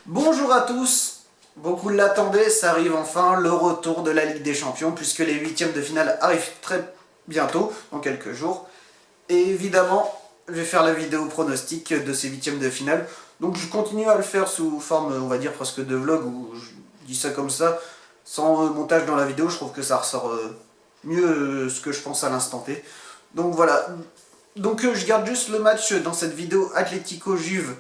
Bonjour à tous, beaucoup l'attendaient, ça arrive enfin, le retour de la Ligue des Champions, puisque les huitièmes de finale arrivent très bientôt, dans quelques jours. Et évidemment, je vais faire la vidéo pronostic de ces huitièmes de finale. Donc je continue à le faire sous forme, on va dire, presque de vlog, où je dis ça comme ça, sans montage dans la vidéo, je trouve que ça ressort mieux ce que je pense à l'instant T. Donc voilà, je garde juste le match dans cette vidéo Atlético-Juve,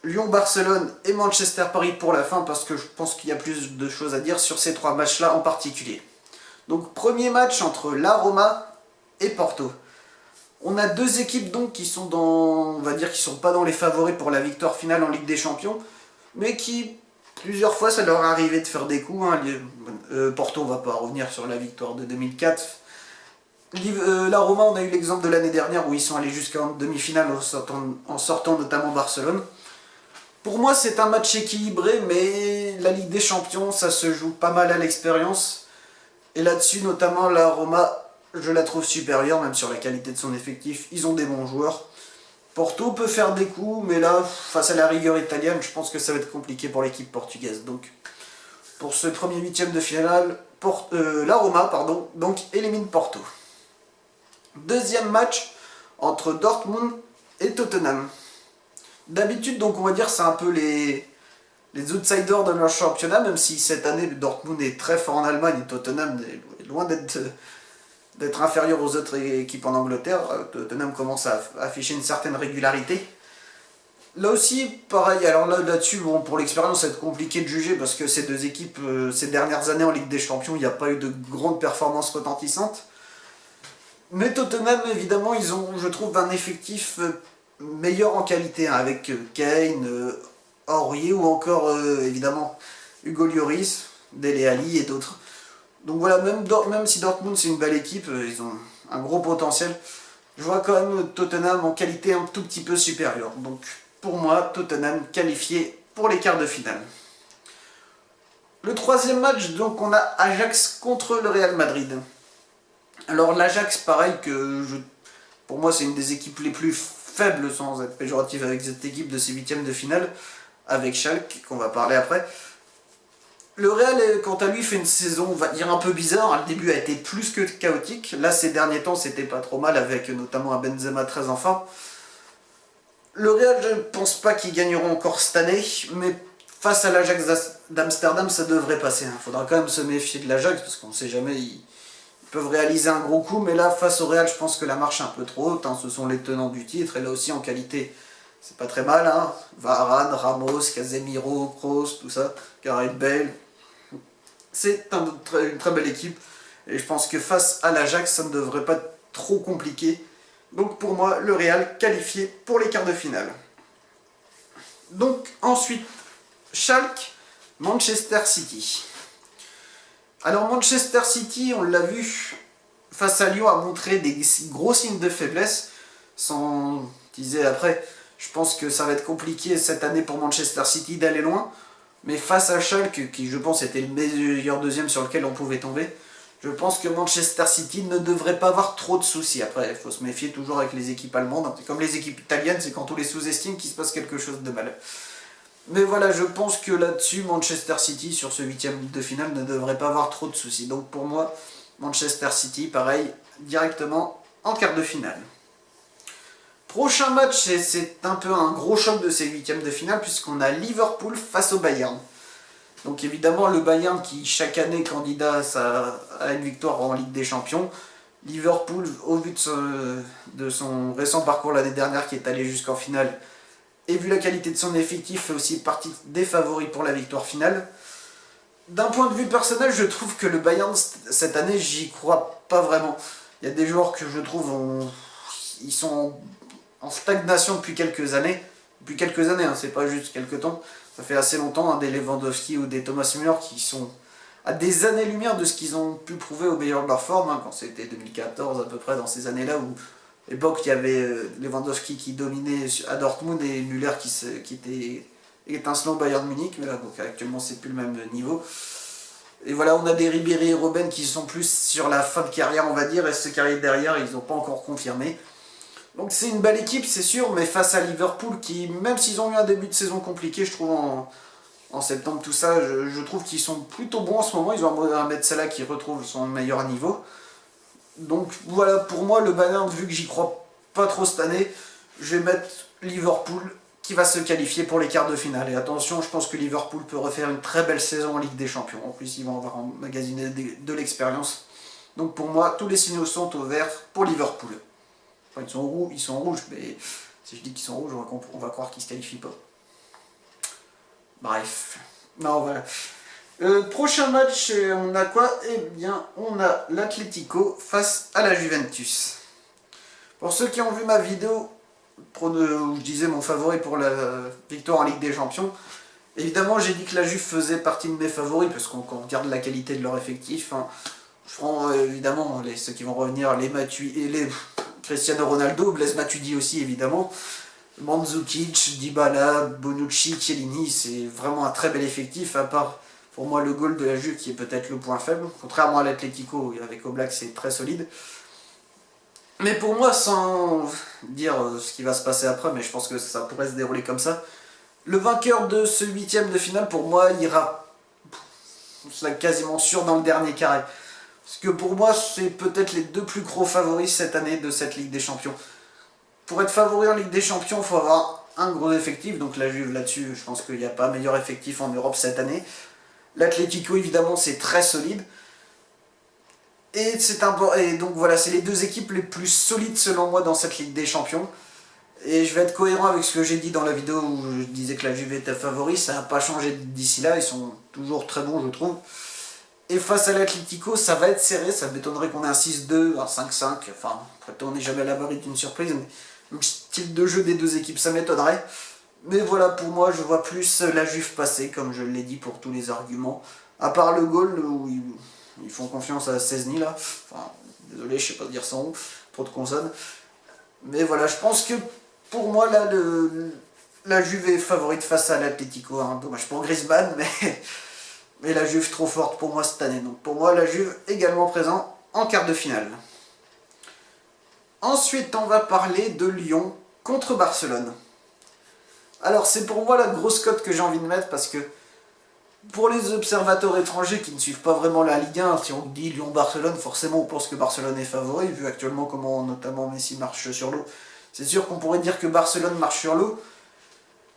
Lyon-Barcelone et Manchester-Paris pour la fin parce que je pense qu'il y a plus de choses à dire sur ces trois matchs-là en particulier. Donc premier match entre la Roma et Porto. On a deux équipes donc qui sont dans, on va dire, qui sont pas dans les favoris pour la victoire finale en Ligue des Champions, mais qui plusieurs fois ça leur est arrivé de faire des coups. Porto, on va pas revenir sur la victoire de 2004. La Roma, on a eu l'exemple de l'année dernière où ils sont allés jusqu'en demi-finale en sortant notamment Barcelone. Pour moi, c'est un match équilibré, mais la Ligue des Champions, ça se joue pas mal à l'expérience. Et là-dessus, notamment, la Roma, je la trouve supérieure, même sur la qualité de son effectif. Ils ont des bons joueurs. Porto peut faire des coups, mais là, face à la rigueur italienne, je pense que ça va être compliqué pour l'équipe portugaise. Donc, pour ce premier huitième de finale, la Roma, donc élimine Porto. Deuxième match entre Dortmund et Tottenham. D'habitude, donc on va dire c'est un peu les outsiders de leur championnat, même si cette année Dortmund est très fort en Allemagne et Tottenham est loin d'être inférieur aux autres équipes en Angleterre. Tottenham commence à afficher une certaine régularité. Là aussi, pareil, alors là-dessus, bon, pour l'expérience, ça va être compliqué de juger parce que ces deux équipes, ces dernières années en Ligue des Champions, il n'y a pas eu de grandes performances retentissantes. Mais Tottenham, évidemment, ils ont, je trouve, un effectif meilleur en qualité, hein, avec Kane, Aurier ou encore, évidemment, Hugo Lloris, Dele Alli et d'autres. Donc voilà, même si Dortmund c'est une belle équipe, ils ont un gros potentiel, je vois quand même Tottenham en qualité un tout petit peu supérieure. Donc pour moi, Tottenham qualifié pour les quarts de finale. Le troisième match, donc on a Ajax contre le Real Madrid. Alors l'Ajax, pareil, pour moi c'est une des équipes les plus faibles, sans être péjoratif avec cette équipe de ces huitièmes de finale, avec Schalke, qu'on va parler après. Le Real, quant à lui, fait une saison, on va dire, un peu bizarre. Le début a été plus que chaotique. Là, ces derniers temps, c'était pas trop mal, avec notamment un Benzema très en forme. Le Real, je ne pense pas qu'ils gagneront encore cette année, mais face à l'Ajax d'Amsterdam, ça devrait passer. Il faudra quand même se méfier de l'Ajax, parce qu'on ne sait jamais, ils peuvent réaliser un gros coup, mais là, face au Real, je pense que la marche est un peu trop haute. Ce sont les tenants du titre, et là aussi, en qualité, c'est pas très mal. Varane, Ramos, Casemiro, Kroos, tout ça, Gareth Bale. C'est une très belle équipe, et je pense que face à l'Ajax, ça ne devrait pas être trop compliqué. Donc pour moi, le Real qualifié pour les quarts de finale. Donc ensuite, Schalke, Manchester City. Alors Manchester City, on l'a vu, face à Lyon, a montré des gros signes de faiblesse. Sans disais après, je pense que ça va être compliqué cette année pour Manchester City d'aller loin. Mais face à Schalke, qui je pense était le meilleur deuxième sur lequel on pouvait tomber, je pense que Manchester City ne devrait pas avoir trop de soucis. Après, il faut se méfier toujours avec les équipes allemandes. C'est comme les équipes italiennes, c'est quand on les sous-estime qu'il se passe quelque chose de mal. Mais voilà, je pense que là-dessus, Manchester City, sur ce huitième de finale, ne devrait pas avoir trop de soucis. Donc pour moi, Manchester City, pareil, directement en quart de finale. Prochain match, c'est un peu un gros choc de ces huitièmes de finale, puisqu'on a Liverpool face au Bayern. Donc évidemment, le Bayern qui chaque année est candidat à une victoire en Ligue des Champions. Liverpool, au vu de son récent parcours l'année dernière qui est allé jusqu'en finale, et vu la qualité de son effectif, fait aussi partie des favoris pour la victoire finale. D'un point de vue personnel, je trouve que le Bayern, cette année, j'y crois pas vraiment. Il y a des joueurs que je trouve, ils sont en stagnation depuis quelques années. Depuis quelques années, c'est pas juste quelques temps. Ça fait assez longtemps, des Lewandowski ou des Thomas Müller qui sont à des années-lumière de ce qu'ils ont pu prouver au meilleur de leur forme, quand c'était 2014 à peu près, dans ces années-là où l'époque il y avait Lewandowski qui dominait à Dortmund et Müller qui était étincelant au Bayern Munich, mais là donc, actuellement c'est plus le même niveau. Et voilà, on a des Ribéry et Robben qui sont plus sur la fin de carrière, on va dire, et ceux qui arrivent derrière, ils n'ont pas encore confirmé. Donc c'est une belle équipe, c'est sûr, mais face à Liverpool, qui, même s'ils ont eu un début de saison compliqué, je trouve, en septembre, tout ça, je trouve qu'ils sont plutôt bons en ce moment. Ils ont un Mohamed Salah qui retrouve son meilleur niveau. Donc voilà, pour moi, le Bayern, vu que j'y crois pas trop cette année, je vais mettre Liverpool qui va se qualifier pour les quarts de finale. Et attention, je pense que Liverpool peut refaire une très belle saison en Ligue des Champions. En plus, ils vont avoir emmagasiné de l'expérience. Donc pour moi, tous les signaux sont au vert pour Liverpool. Enfin, ils sont rouges, mais si je dis qu'ils sont rouges, on va croire qu'ils ne se qualifient pas. Bref. Non, voilà. Prochain match, on a quoi? Eh bien, on a l'Atlético face à la Juventus. Pour ceux qui ont vu ma vidéo où je disais mon favori pour la victoire en Ligue des Champions, évidemment j'ai dit que la Juve faisait partie de mes favoris, parce qu'on regarde la qualité de leur effectif. Hein. Je prends évidemment ceux qui vont revenir, les Matuidi et les Cristiano Ronaldo, Blaise Matuidi aussi évidemment, Mandzukic, Dybala, Bonucci, Chiellini, c'est vraiment un très bel effectif, à part pour moi le goal de la Juve qui est peut-être le point faible, contrairement à l'Atlético avec Oblak c'est très solide. Mais pour moi, sans dire ce qui va se passer après, mais je pense que ça pourrait se dérouler comme ça, le vainqueur de ce huitième de finale, pour moi, ira quasiment sûr dans le dernier carré. Parce que pour moi, c'est peut-être les deux plus gros favoris cette année de cette Ligue des Champions. Pour être favori en Ligue des Champions, il faut avoir un gros effectif. Donc la Juve là-dessus, je pense qu'il n'y a pas meilleur effectif en Europe cette année. L'Atlético, évidemment, c'est très solide. Et donc voilà, c'est les deux équipes les plus solides selon moi dans cette Ligue des Champions. Et je vais être cohérent avec ce que j'ai dit dans la vidéo où je disais que la Juve était favori, ça n'a pas changé d'ici là, ils sont toujours très bons je trouve. Et face à l'Atlético, ça va être serré, ça m'étonnerait qu'on ait un 6-2, un 5-5, enfin, après on n'est jamais à l'abri d'une surprise, mais le style de jeu des deux équipes, ça m'étonnerait. Mais voilà, pour moi, je vois plus la Juve passer, comme je l'ai dit pour tous les arguments. À part le goal où ils font confiance à Szczesny là. Enfin, désolé, je sais pas dire sans trop de consonnes. Mais voilà, je pense que pour moi, là, la Juve est favorite face à l'Atlético. Hein. Dommage pour Griezmann, mais la Juve trop forte pour moi cette année. Donc pour moi, la Juve également présent en quart de finale. Ensuite, on va parler de Lyon contre Barcelone. Alors, c'est pour moi la grosse cote que j'ai envie de mettre parce que pour les observateurs étrangers qui ne suivent pas vraiment la Ligue 1, si on dit Lyon-Barcelone, forcément on pense que Barcelone est favori, vu actuellement comment notamment Messi marche sur l'eau. C'est sûr qu'on pourrait dire que Barcelone marche sur l'eau,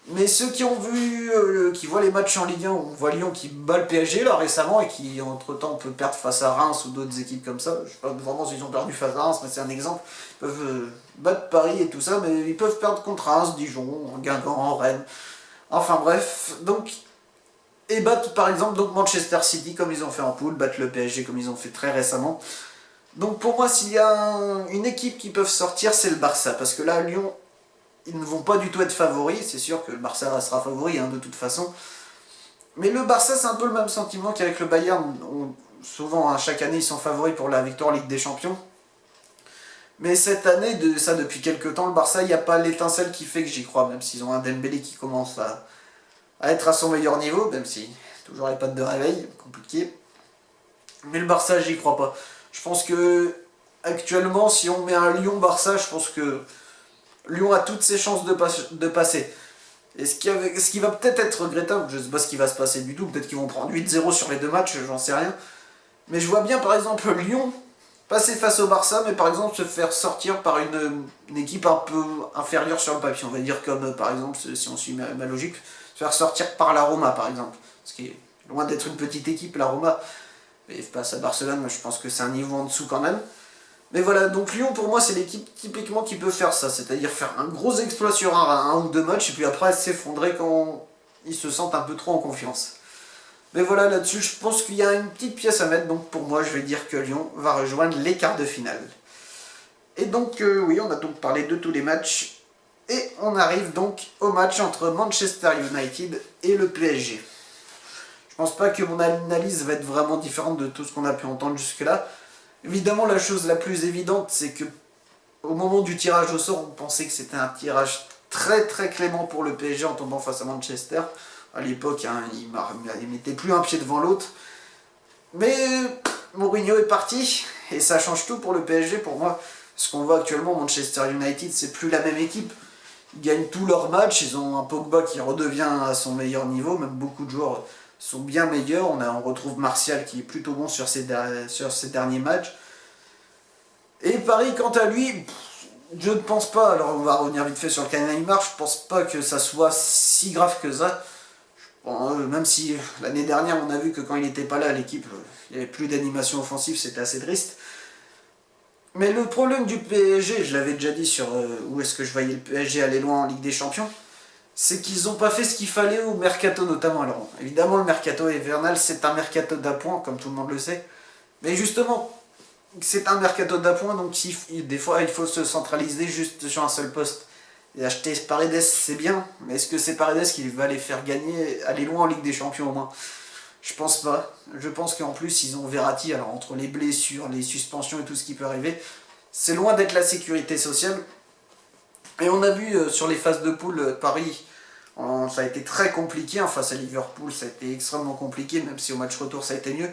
mais ceux qui ont vu, qui voient les matchs en Ligue 1, on voit Lyon qui bat le PSG là récemment et qui entre temps peut perdre face à Reims ou d'autres équipes comme ça. Je sais pas vraiment s'ils ont perdu face à Reims, mais c'est un exemple. Ils peuvent battre Paris et tout ça, mais ils peuvent perdre contre Reims, Dijon, Guingamp, Rennes. Enfin bref, donc et battre par exemple donc Manchester City comme ils ont fait en poule, battre le PSG comme ils ont fait très récemment. Donc pour moi, s'il y a une équipe qui peuvent sortir, c'est le Barça, parce que là, Lyon, ils ne vont pas du tout être favoris, c'est sûr que le Barça sera favori hein, de toute façon. Mais le Barça, c'est un peu le même sentiment qu'avec le Bayern. Souvent, hein, chaque année, ils sont favoris pour la victoire en Ligue des Champions. Mais cette année, ça depuis quelques temps, le Barça, il n'y a pas l'étincelle qui fait que j'y crois, même s'ils ont un Dembélé qui commence à être à son meilleur niveau, même si toujours les pattes de réveil, compliqué. Mais le Barça, j'y crois pas. Je pense que actuellement, si on met un Lyon-Barça, je pense que Lyon a toutes ses chances de passer. Et ce qui va peut-être être regrettable, je ne sais pas ce qui va se passer du tout, peut-être qu'ils vont prendre 8-0 sur les deux matchs, j'en sais rien. Mais je vois bien par exemple Lyon passer face au Barça, mais par exemple se faire sortir par une équipe un peu inférieure sur le papier. On va dire comme par exemple, si on suit ma logique, se faire sortir par la Roma par exemple. Ce qui est loin d'être une petite équipe, la Roma. Et face à Barcelone, je pense que c'est un niveau en dessous quand même. Mais voilà, donc Lyon pour moi c'est l'équipe typiquement qui peut faire ça, c'est-à-dire faire un gros exploit sur un ou deux matchs et puis après s'effondrer quand ils se sentent un peu trop en confiance. Mais voilà, là-dessus je pense qu'il y a une petite pièce à mettre, donc pour moi je vais dire que Lyon va rejoindre les quarts de finale. Et donc oui, on a donc parlé de tous les matchs, et on arrive donc au match entre Manchester United et le PSG. Je pense pas que mon analyse va être vraiment différente de tout ce qu'on a pu entendre jusque-là. Évidemment, la chose la plus évidente, c'est que au moment du tirage au sort, on pensait que c'était un tirage très très clément pour le PSG en tombant face à Manchester. À l'époque, hein, il ne mettait plus un pied devant l'autre. Mais Mourinho est parti, et ça change tout pour le PSG pour moi. Ce qu'on voit actuellement, Manchester United, c'est plus la même équipe. Ils gagnent tous leurs matchs, ils ont un Pogba qui redevient à son meilleur niveau, même beaucoup de joueurs sont bien meilleurs. On retrouve Martial qui est plutôt bon sur ses derniers matchs. Et Paris, quant à lui, je ne pense pas, alors on va revenir vite fait sur le cas Neymar, je pense pas que ça soit si grave que ça. Bon, même si l'année dernière on a vu que quand il n'était pas là, l'équipe, il n'y avait plus d'animation offensive, c'était assez triste. Mais le problème du PSG, je l'avais déjà dit sur où est-ce que je voyais le PSG aller loin en Ligue des Champions, c'est qu'ils n'ont pas fait ce qu'il fallait au mercato notamment. Alors évidemment le mercato hivernal c'est un mercato d'appoint comme tout le monde le sait, mais justement c'est un mercato d'appoint donc des fois il faut se centraliser juste sur un seul poste. Et acheter Paredes c'est bien, mais est-ce que c'est Paredes qui va les faire gagner, aller loin en Ligue des Champions au moins? Je pense pas. Je pense qu'en plus ils ont Verratti, alors entre les blessures, les suspensions et tout ce qui peut arriver, c'est loin d'être la sécurité sociale. Et on a vu sur les phases de poule, Paris, ça a été très compliqué. Face à Liverpool, ça a été extrêmement compliqué, même si au match retour ça a été mieux.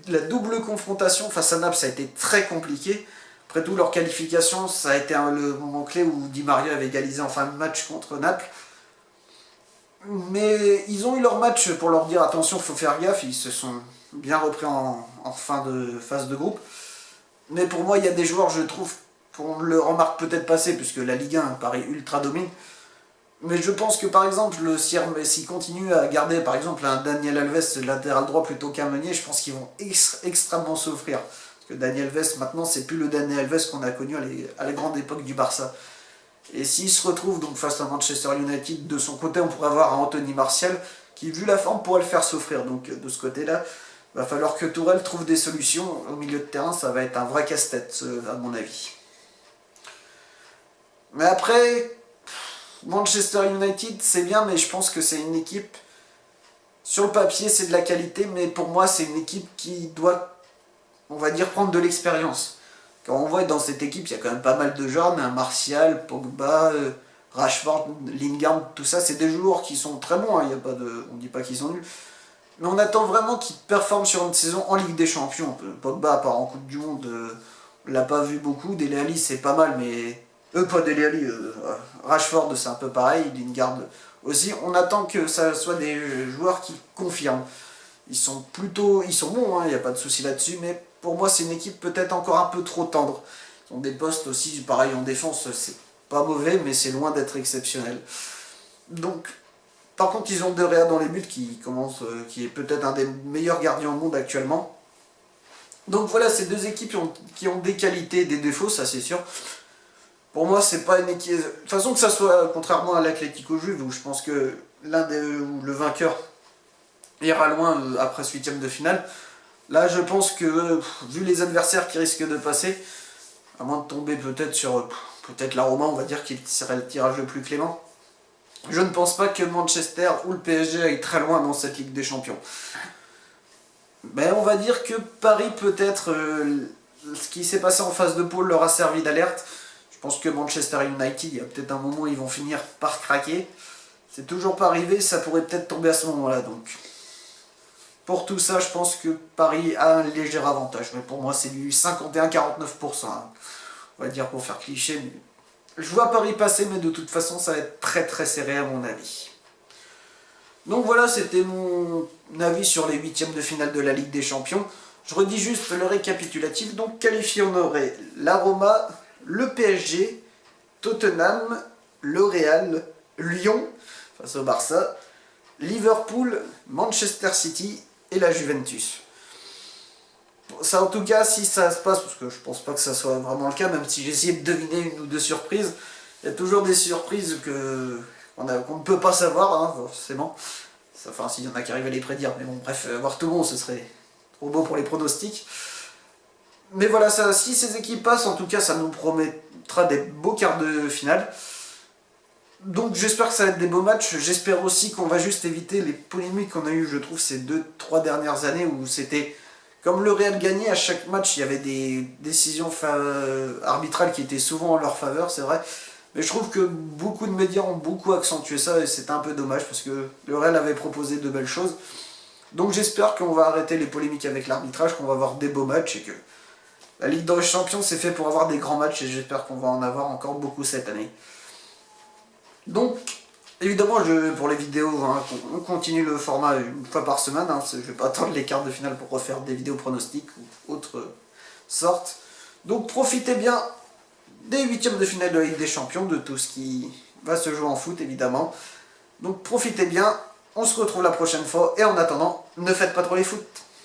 La double confrontation face à Naples, ça a été très compliqué. Après tout, leur qualification, ça a été le moment clé où Di Maria avait égalisé en fin de match contre Naples. Mais ils ont eu leur match pour leur dire attention, il faut faire gaffe. Ils se sont bien repris en fin de phase de groupe. Mais pour moi, il y a des joueurs, je trouve, qu'on le remarque peut-être passer, puisque la Ligue 1 paraît ultra domine. Mais je pense que par exemple, s'ils continuent à garder par exemple un Daniel Alves latéral droit plutôt qu'un Meunier, je pense qu'ils vont extrêmement souffrir. Parce que Daniel Alves, maintenant, c'est plus le Daniel Alves qu'on a connu à la grande époque du Barça. Et s'il se retrouve donc face à Manchester United, de son côté, on pourrait avoir un Anthony Martial qui, vu la forme, pourrait le faire souffrir. Donc de ce côté-là, il va falloir que Tourelle trouve des solutions. Au milieu de terrain, ça va être un vrai casse-tête, à mon avis. Mais après, Manchester United, c'est bien, mais je pense que c'est une équipe... Sur le papier, c'est de la qualité, mais pour moi, c'est une équipe qui doit, on va dire, prendre de l'expérience. Quand on voit dans cette équipe, il y a quand même pas mal de jeunes, un Martial, Pogba, Rashford, Lingard, tout ça, c'est des joueurs qui sont très bons, hein, y a pas de, on ne dit pas qu'ils sont nuls. Mais on attend vraiment qu'ils performent sur une saison en Ligue des Champions. Pogba, à part en Coupe du Monde, on l'a pas vu beaucoup. Dele Alli, c'est pas mal, mais... pas Dele Alli, Rashford, c'est un peu pareil, Lingard aussi. On attend que ça soit des joueurs qui confirment. Ils sont bons, il n'y a pas de souci là-dessus, mais pour moi, c'est une équipe peut-être encore un peu trop tendre. Ils ont des postes aussi, pareil en défense, c'est pas mauvais, mais c'est loin d'être exceptionnel. Donc, par contre, ils ont De Gea dans les buts qui est peut-être un des meilleurs gardiens au monde actuellement. Donc voilà, ces deux équipes qui ont des qualités et des défauts, ça c'est sûr. Pour moi, c'est pas une équipe... De toute façon, que ça soit, contrairement à l'Atlético Juve, où je pense que le vainqueur ira loin après ce huitième de finale. Là, je pense que, vu les adversaires qui risquent de passer, à moins de tomber peut-être sur peut-être la Roma, on va dire qu'il serait le tirage le plus clément, je ne pense pas que Manchester ou le PSG aillent très loin dans cette Ligue des Champions. Mais on va dire que Paris, peut-être, ce qui s'est passé en phase de poule leur a servi d'alerte. Je pense que Manchester United, il y a peut-être un moment où ils vont finir par craquer. C'est toujours pas arrivé, ça pourrait peut-être tomber à ce moment-là, donc... Pour tout ça, je pense que Paris a un léger avantage. Mais pour moi, c'est du 51-49%. Hein. On va dire pour faire cliché. Mais... Je vois Paris passer, mais de toute façon, ça va être très très serré à mon avis. Donc voilà, c'était mon avis sur les huitièmes de finale de la Ligue des Champions. Je redis juste le récapitulatif. Donc qualifié, on aurait la Roma, le PSG, Tottenham, le Real, Lyon face au Barça, Liverpool, Manchester City et la Juventus. Ça, en tout cas, si ça se passe, parce que je pense pas que ça soit vraiment le cas, même si j'ai essayé de deviner une ou deux surprises, il y a toujours des surprises qu'on ne peut pas savoir, hein, forcément. Enfin, s'il y en a qui arrivent à les prédire, mais bon, bref, voir tout le monde, ce serait trop beau pour les pronostics. Mais voilà, si ces équipes passent, en tout cas, ça nous promettra des beaux quarts de finale. Donc j'espère que ça va être des beaux matchs, j'espère aussi qu'on va juste éviter les polémiques qu'on a eues, je trouve, ces 2-3 dernières années où c'était, comme le Real gagnait, à chaque match il y avait des décisions arbitrales qui étaient souvent en leur faveur, c'est vrai, mais je trouve que beaucoup de médias ont beaucoup accentué ça et c'est un peu dommage parce que le Real avait proposé de belles choses. Donc j'espère qu'on va arrêter les polémiques avec l'arbitrage, qu'on va avoir des beaux matchs et que La Ligue des Champions, c'est fait pour avoir des grands matchs et j'espère qu'on va en avoir encore beaucoup cette année. Donc, évidemment, pour les vidéos, hein, on continue le format une fois par semaine. Hein, je ne vais pas attendre les quarts de finale pour refaire des vidéos pronostics ou autre sorte. Donc, profitez bien des huitièmes de finale de la Ligue des Champions, de tout ce qui va se jouer en foot, évidemment. Donc, profitez bien. On se retrouve la prochaine fois. Et en attendant, ne faites pas trop les foot.